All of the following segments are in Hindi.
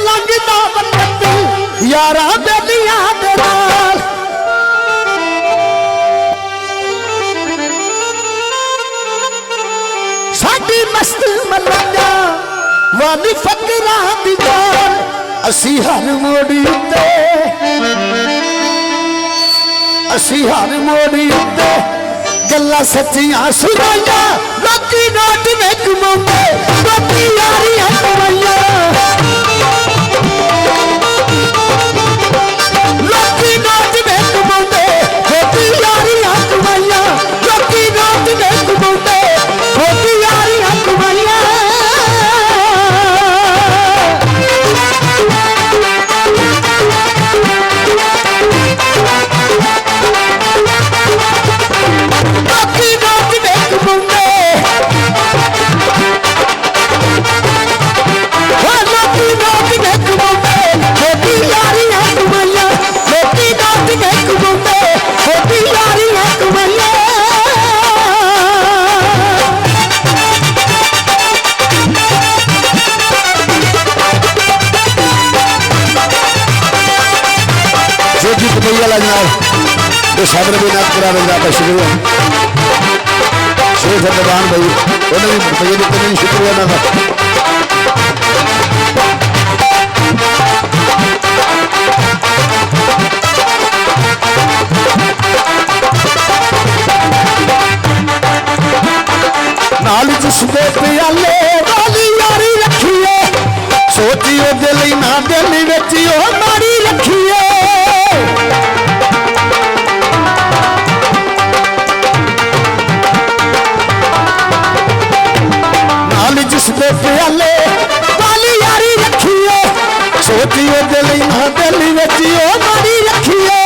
मलंग ना बनती यारा बेलिया दे नाल साडी मस्त मलंगा वाली फकरा दी जान असी हर मोड़ी उत्ते असी हर मोड़ी उत्ते गल्ला सच्चियां सुनाइया लोकी नाट में कमांदे लोकी यारियां कमाइया लोकी नाट में कमांदे लोकी यारियां कमाइया लोकी नाट में कमांदे लोकी यारियां कमाइया सागर भी नाथ करा रहा था शुक्रिया शेख भगवान भाई उन्होंने रुपये देते नहीं शुक्रिया ना नाल जिसदे प्याले वाली यारी रखिए सोचियो दिल ना दिल विच ओ मारी रखिए जिसके प्याले वाली यारी रखिए सोचिए दिल ना दिल बचियो मारी रखिए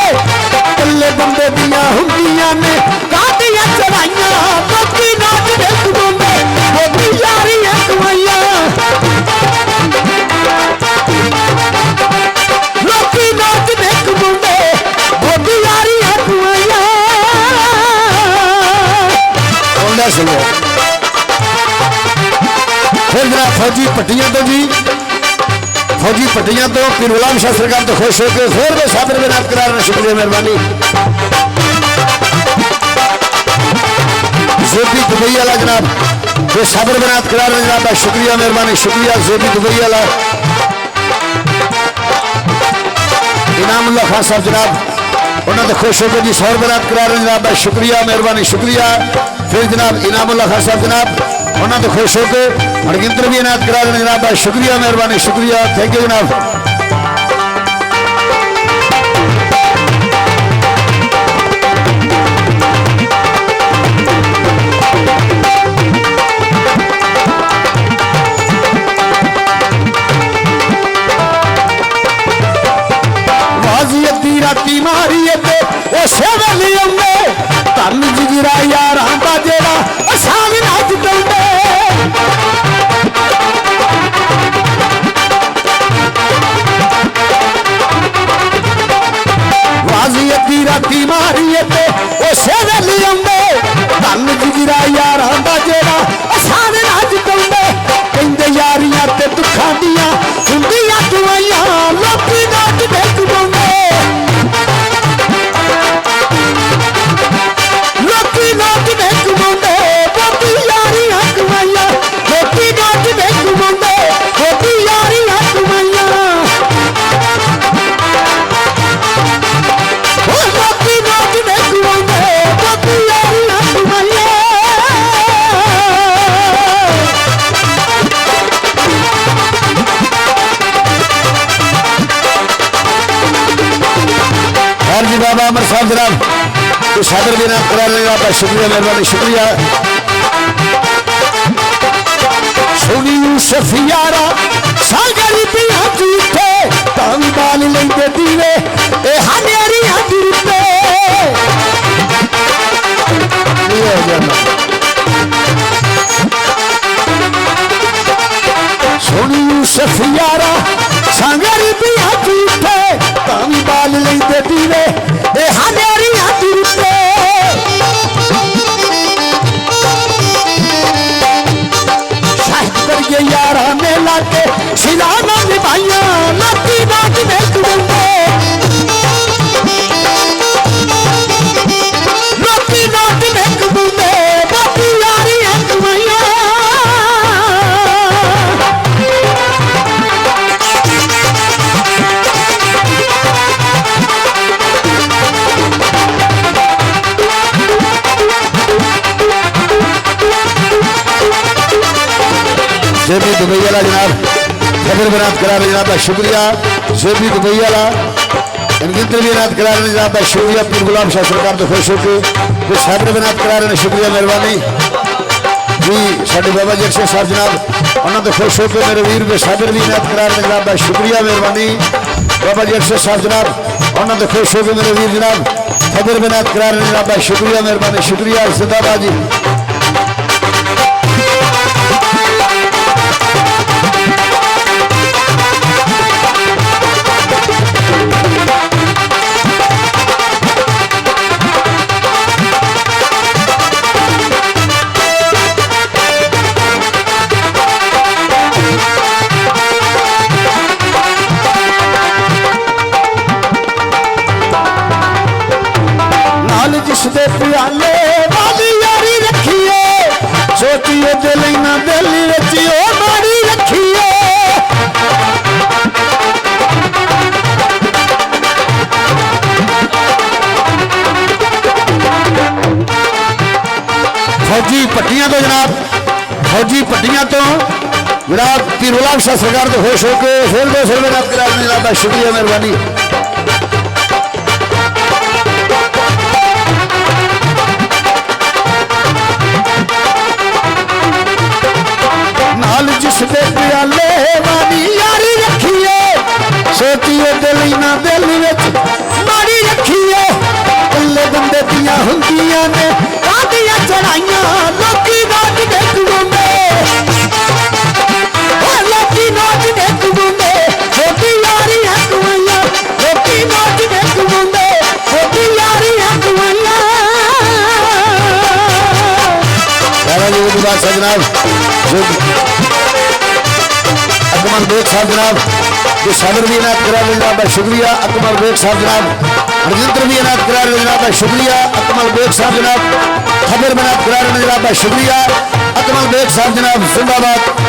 कल्ले बंदे दियां हुंदियां ने कादियां चढ़ाइयां लोकी नाच दे कमांदे लोकी यारियां कमाइयां लोकी नाच दे कमांदे लोकी यारियां कमाइयां कौन सुनो फिर जरा फौजी पट्टियां तो जी फौजी पट्टियां तो फिर गुलाम शाह सरकार तो खुश होकर फिर वो सादर में नाथ करा रहे शुक्रिया मेहरबानी जोबी दुबई वाला जनाब वो सादर में नाथ करा रहे जनाब शुक्रिया मेहरबानी शुक्रिया जोबी दुबई वाला इनामुल्लाह खान साहब जनाब उन्होंने खुश होकर जी 100 रुपये नाथ करा रहे जनाब शुक्रिया मेहरबानी शुक्रिया फिर जनाब इनामुल्लाह खान साहब जनाब उन्होंने खुश होकर हरगिंदर भी इनायत करा देने जनाब शुक्रिया मेहरबानी शुक्रिया थैंक यू जनाब वाजी अद्धी राती मारी उसे वेले आंदे धन जिगरा यारां दा जेड़ा असां भी नाच दौंदे वाजी अद्धी राती मारी उसे वेले आंदे धन जिगरा यारां दा जेड़ा असां भी नाच दौंदे कहंदे यारियां ते दुखां दियां हुंदियां दवाइयां लोकी नाच दे कमांदे बाबा अमर साहब जनाब तो सादर भी नाथ करा लेगा आपका शुक्रिया मेहरबानी शुक्रिया सोनी यूसुफ यारा सागर पिया झूठे तावी बाल लेंदे दीवे ए हनेरी हदीते सोनी यूसुफ यारा सागर पिया झूठे तावी बाल लेंदे दीवे ए हनेरी हदीते शाहिद कर ये यारा ने लाके सिलाना निभाइया वाला जनाब खबर बनात करा रहे जनाब शुक्रिया जेबी दुबई वाला इनगिंतर भी बनात करा रहे जनाब शुक्रिया पीर गुलाम शाह सरकार तो खुश होकर साहब बनात करा रहे शुक्रिया मेहरबानी जी साढ़े बाबा जी अक्षय साहब जनाब उन्होंने तो खुश होकर मेरे वीर के साबिर भी बनात करा रहे जनाब शुक्रिया मेहरबानी बाबा जी अक्षय साहब जनाब उन्होंने तो खुश होकर मेरे वीर जनाब खबर बनात करा रहे जनाब शुक्रिया मेहरबानी शुक्रिया जिंदाबाद जी जिसदे प्याले वाली यारी रखिए सोचिए दिल ना दिल रचियो मारी रखिए फौजी पट्टियां तो जनाब फौजी पट्टियां तो जनाब पीर गुलाम शाह सरकार तो खुश होकर फिर 200 रुपये नाम करा जनाब शुक्रिया मेहरबानी जिसदे प्याले वाली यारी रखिए सोचिए दिल ना दिल विच मारी रखिए कल्ले बंदे दियां हुंदियां ने कादियां चढ़ाइयां लोकी नाच देख गुंडे लोकी नाच देख गुंडे छोटी यारी है कुआं लोकी नाच देख गुंडे छोटी यारी है कुआं सारा लोग बात सजनाब अकमल बेग साहब जनाब जो सागर भी इनायत करा जनाब शुक्रिया अकमल बेग साहब जनाब रजिंद्र भी इनायत करा जनाब शुक्रिया अकमल बेग साहब जनाब खबर बनात करा जनाब शुक्रिया अकमल बेग साहब जनाब जिंदाबाद